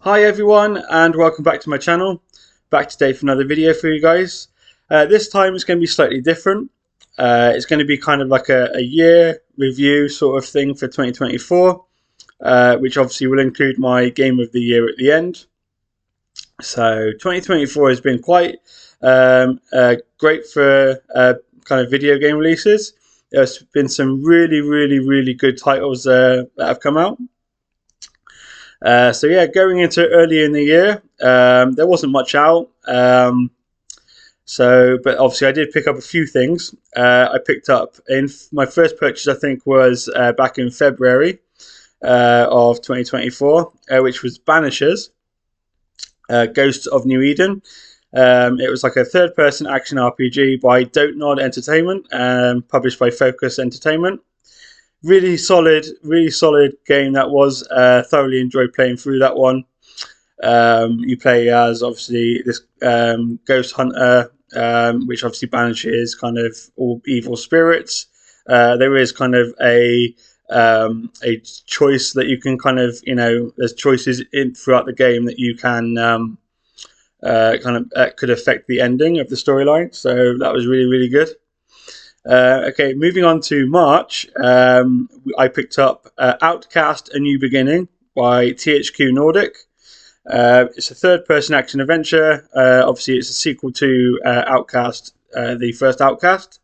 Hi everyone and welcome back to my channel. Back today for another video for you guys. This time it's going to be slightly different. It's going to be kind of like a year review sort of thing for 2024, which obviously will include my game of the year at the end. So 2024 has been quite great for kind of video game releases. There's been some really good titles that have come out. So yeah, going into early in the year, there wasn't much out. But obviously I did pick up a few things. I picked up in my first purchase, I think, was back in February of 2024, which was Banishers, Ghosts of New Eden. It was like a third-person action RPG by Dontnod Entertainment, published by Focus Entertainment. Really solid game that was. Thoroughly enjoyed playing through that one. You play as obviously this ghost hunter, which obviously banishes kind of all evil spirits. There is kind of a choice that you can kind of, there's choices in throughout the game that you can could affect the ending of the storyline. So that was really good. Okay, moving on to March, I picked up Outcast: A New Beginning by THQ Nordic. It's a third-person action adventure. Obviously, it's a sequel to Outcast, the first Outcast.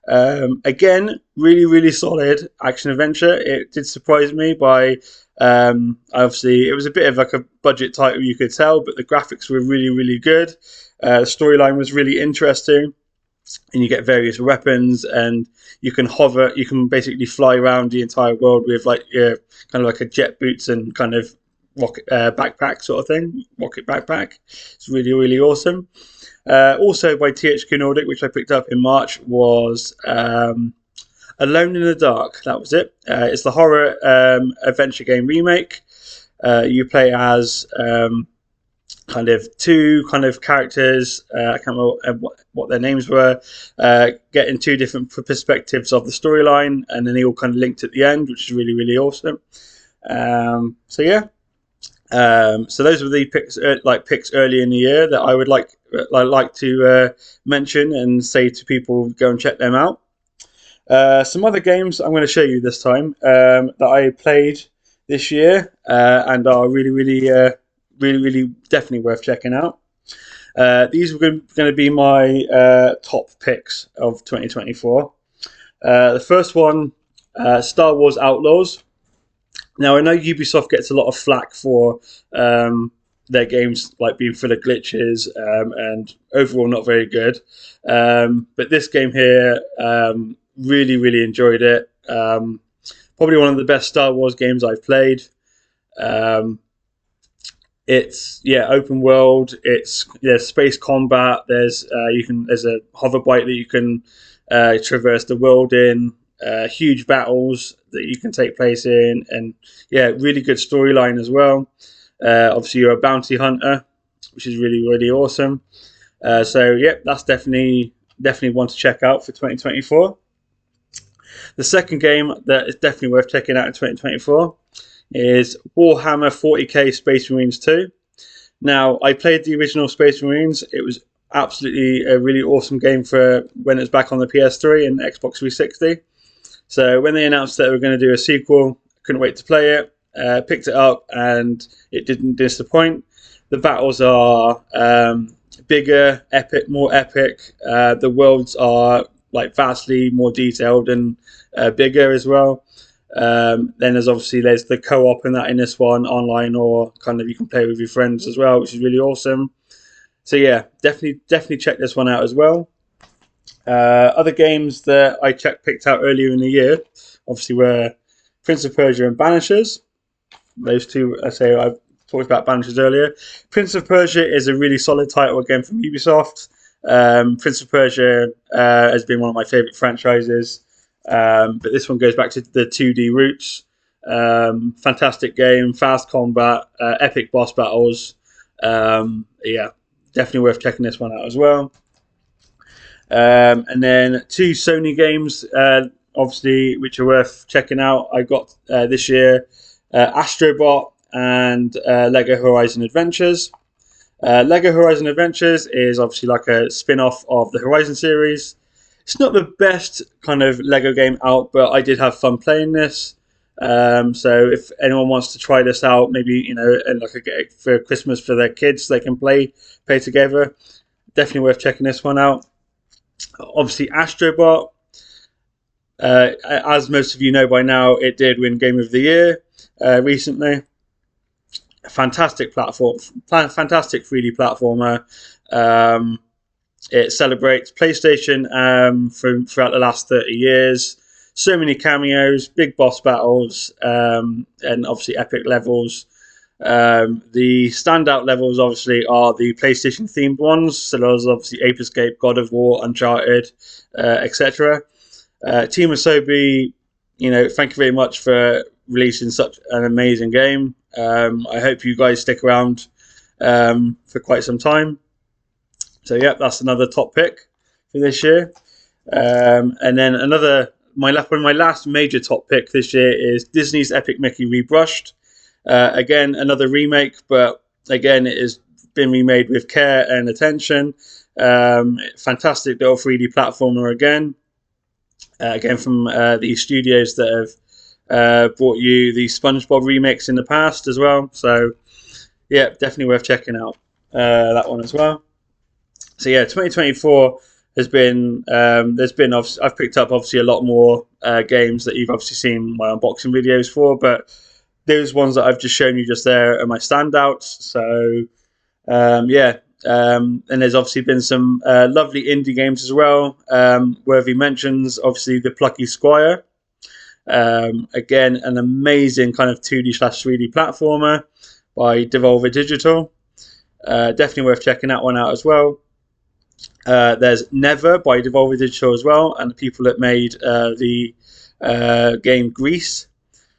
Again, really solid action adventure. It did surprise me by obviously it was a bit of like a budget title, you could tell, but the graphics were really good. The storyline was really interesting. And you get various weapons, and you can hover. You can basically fly around the entire world with like kind of like a jet boots and kind of rocket backpack sort of thing, rocket backpack. It's really awesome. Also by THQ Nordic, which I picked up in March, was Alone in the Dark. That was it. It's the horror adventure game remake. You play as kind of two kind of characters. I can't remember what their names were. Getting two different perspectives of the storyline, and then they all kind of linked at the end, which is really awesome. So yeah. So those were the picks early in the year that I would like to mention and say to people, go and check them out. Some other games I'm going to show you this time that I played this year and are really definitely worth checking out. These were going to be my top picks of 2024. The first one, Star Wars Outlaws. Now, I know Ubisoft gets a lot of flack for their games like being full of glitches and overall not very good. But this game here, really enjoyed it. Probably one of the best Star Wars games I've played. It's open world. There's space combat. There's a hover bike that you can traverse the world in. Huge battles that you can take place in, and really good storyline as well. Obviously, you're a bounty hunter, which is really awesome. So that's definitely one to check out for 2024. The second game that is definitely worth checking out in 2024 is Warhammer 40k Space Marines 2. Now, I played the original Space Marines. It was absolutely a really awesome game for when it was back on the PS3 and Xbox 360. So when they announced that they were going to do a sequel, couldn't wait to play it. Picked it up and it didn't disappoint. The battles are bigger, more epic. The worlds are like vastly more detailed and bigger as well. Then there's the co-op in this one, online, or kind of you can play with your friends as well, which is really awesome. So definitely check this one out as well. Other games that I picked out earlier in the year, obviously, were Prince of Persia and Banishers. Those two, I talked about Banishers earlier. Prince of Persia is a really solid title again from Ubisoft. Prince of Persia has been one of my favorite franchises. But this one goes back to the 2D roots. Fantastic game, fast combat, epic boss battles. Definitely worth checking this one out as well. And then two Sony games, obviously, which are worth checking out. I got this year Astrobot and Lego Horizon Adventures. Lego Horizon Adventures is obviously like a spin-off of the Horizon series. It's not the best kind of Lego game out, but I did have fun playing this. So if anyone wants to try this out, maybe and like for Christmas for their kids, they can play together. Definitely worth checking this one out. Obviously, Astrobot. As most of you know by now, it did win Game of the Year recently. Fantastic platform, fantastic 3D platformer. It celebrates PlayStation throughout the last 30 years. So many cameos, big boss battles, and obviously epic levels. The standout levels obviously are the PlayStation themed ones. So those obviously Ape Escape, God of War, Uncharted, etc. Team Asobi, thank you very much for releasing such an amazing game. I hope you guys stick around for quite some time. So yeah, that's another top pick for this year. And then my last major top pick this year is Disney's Epic Mickey Rebrushed. Again, another remake, but again, it has been remade with care and attention. Fantastic little 3D platformer again. Again, from the studios that have brought you the SpongeBob remakes in the past as well. So, yeah, definitely worth checking out that one as well. So, yeah, 2024 has been, I've picked up obviously a lot more games that you've obviously seen my unboxing videos for, but those ones that I've just shown you just there are my standouts. So, yeah. And there's obviously been some lovely indie games as well. Worthy mentions, obviously, The Plucky Squire. Again, an amazing kind of 2D/3D platformer by Devolver Digital. Definitely worth checking that one out as well. There's Never by Devolver Digital as well, and the people that made the game Grease,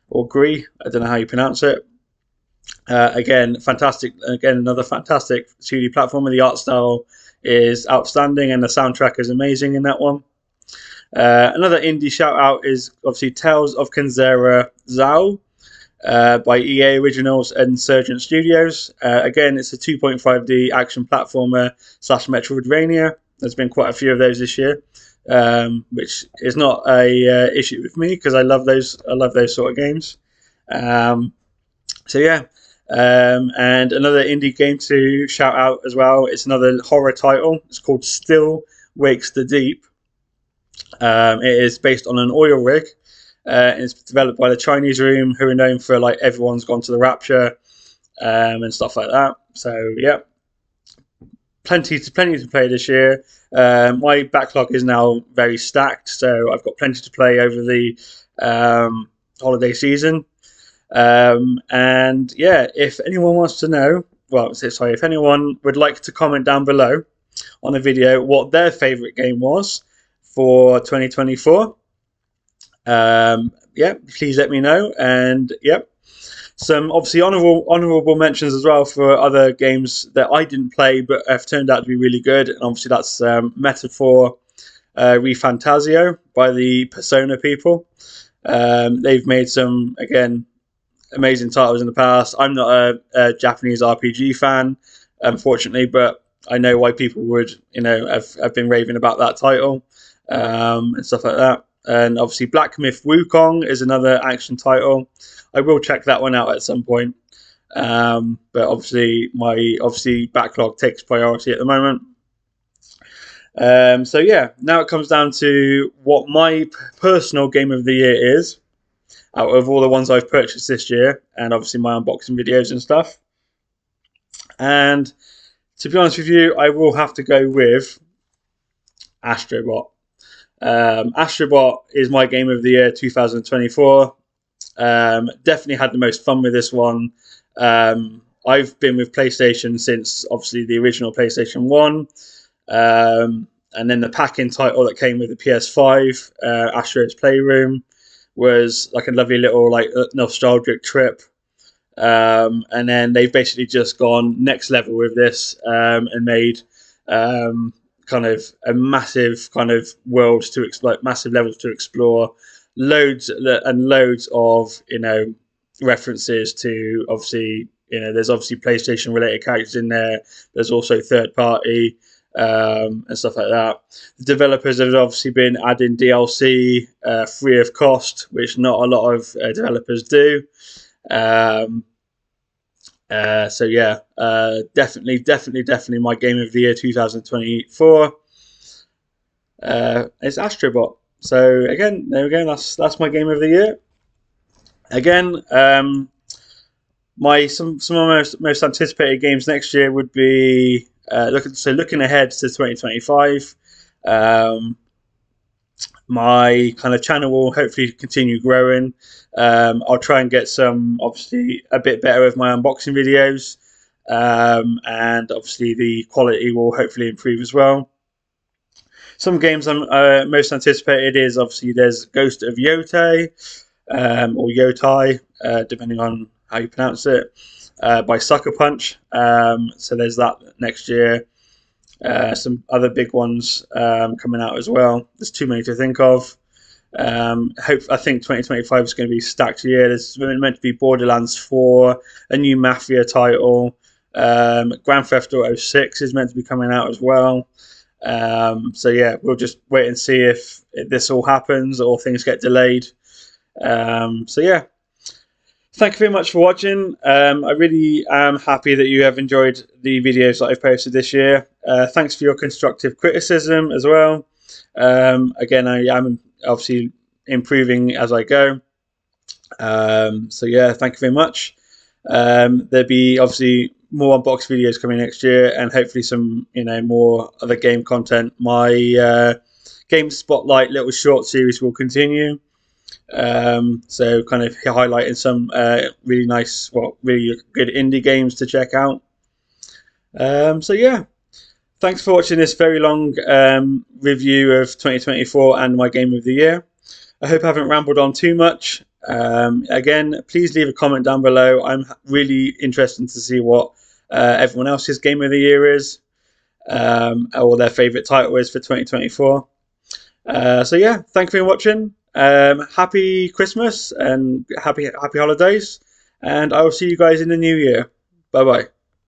or Gree, I don't know how you pronounce it. Again, fantastic. Again, another fantastic 2D platformer. The art style is outstanding, and the soundtrack is amazing in that one. Another indie shout out is obviously Tales of Kenzera Zao by EA Originals and Insurgent Studios. Again, it's a 2.5D action platformer / Metroidvania. There's been quite a few of those this year, which is not a issue with me because I love those. I love those sort of games. So yeah, and another indie game to shout out as well. It's another horror title. It's called Still Wakes the Deep. It is based on an oil rig. And it's developed by the Chinese Room, who are known for like Everyone's Gone to the Rapture and stuff like that. So yeah, plenty to play this year. My backlog is now very stacked, so I've got plenty to play over the holiday season. And yeah, if anyone wants to know, if anyone would like to comment down below on the video what their favourite game was for 2024, yeah, please let me know. And yep, some obviously honourable mentions as well for other games that I didn't play but have turned out to be really good. And obviously that's Metaphor ReFantazio by the Persona people. They've made some, again, amazing titles in the past. I'm not a Japanese RPG fan, unfortunately, but I know why people would, have been raving about that title and stuff like that. And obviously Black Myth Wukong is another action title. I will check that one out at some point. But obviously my backlog takes priority at the moment. So yeah, now it comes down to what my personal game of the year is out of all the ones I've purchased this year, and obviously my unboxing videos and stuff. And to be honest with you, I will have to go with Astrobot. Astrobot is my game of the year 2024. Definitely had the most fun with this one. I've been with PlayStation since obviously the original PlayStation 1. And then the pack-in title that came with the PS5, Astro's Playroom, was like a lovely little like nostalgic trip. And then they've basically just gone next level with this and made kind of a massive kind of world to explore, massive levels to explore, loads and loads of references to, obviously, there's obviously PlayStation related characters in there. There's also third party and stuff like that. The developers have obviously been adding DLC free of cost, which not a lot of developers do. So yeah, definitely my game of the year 2024 is Astrobot. So again, there we go. That's my game of the year. Again, some of my most anticipated games next year would be looking ahead to 2025. My kind of channel will hopefully continue growing. I'll try and get obviously a bit better with my unboxing videos, and obviously the quality will hopefully improve as well. Some games I'm most anticipated is, obviously, there's Ghost of Yotei, or Yotai, depending on how you pronounce it, by Sucker Punch. So there's that next year. Some other big ones coming out as well. There's too many to think of. I think 2025 is going to be a stacked year. There's meant to be Borderlands 4, a new Mafia title. Grand Theft Auto 6 is meant to be coming out as well. So yeah, we'll just wait and see if this all happens or things get delayed. So yeah, thank you very much for watching. I really am happy that you have enjoyed the videos that I've posted this year. Thanks for your constructive criticism as well. Again, I am obviously improving as I go. So yeah, thank you very much. There'll be obviously more unbox videos coming next year, and hopefully some more other game content. My game spotlight little short series will continue. So kind of highlighting some really nice, really good indie games to check out. So yeah, thanks for watching this very long review of 2024 and my game of the year. I hope I haven't rambled on too much. Again, please leave a comment down below. I'm really interested to see what everyone else's game of the year is, or their favourite title is for 2024. So yeah, thank you for watching. Happy Christmas and happy holidays, and I will see you guys in the new year. Bye bye.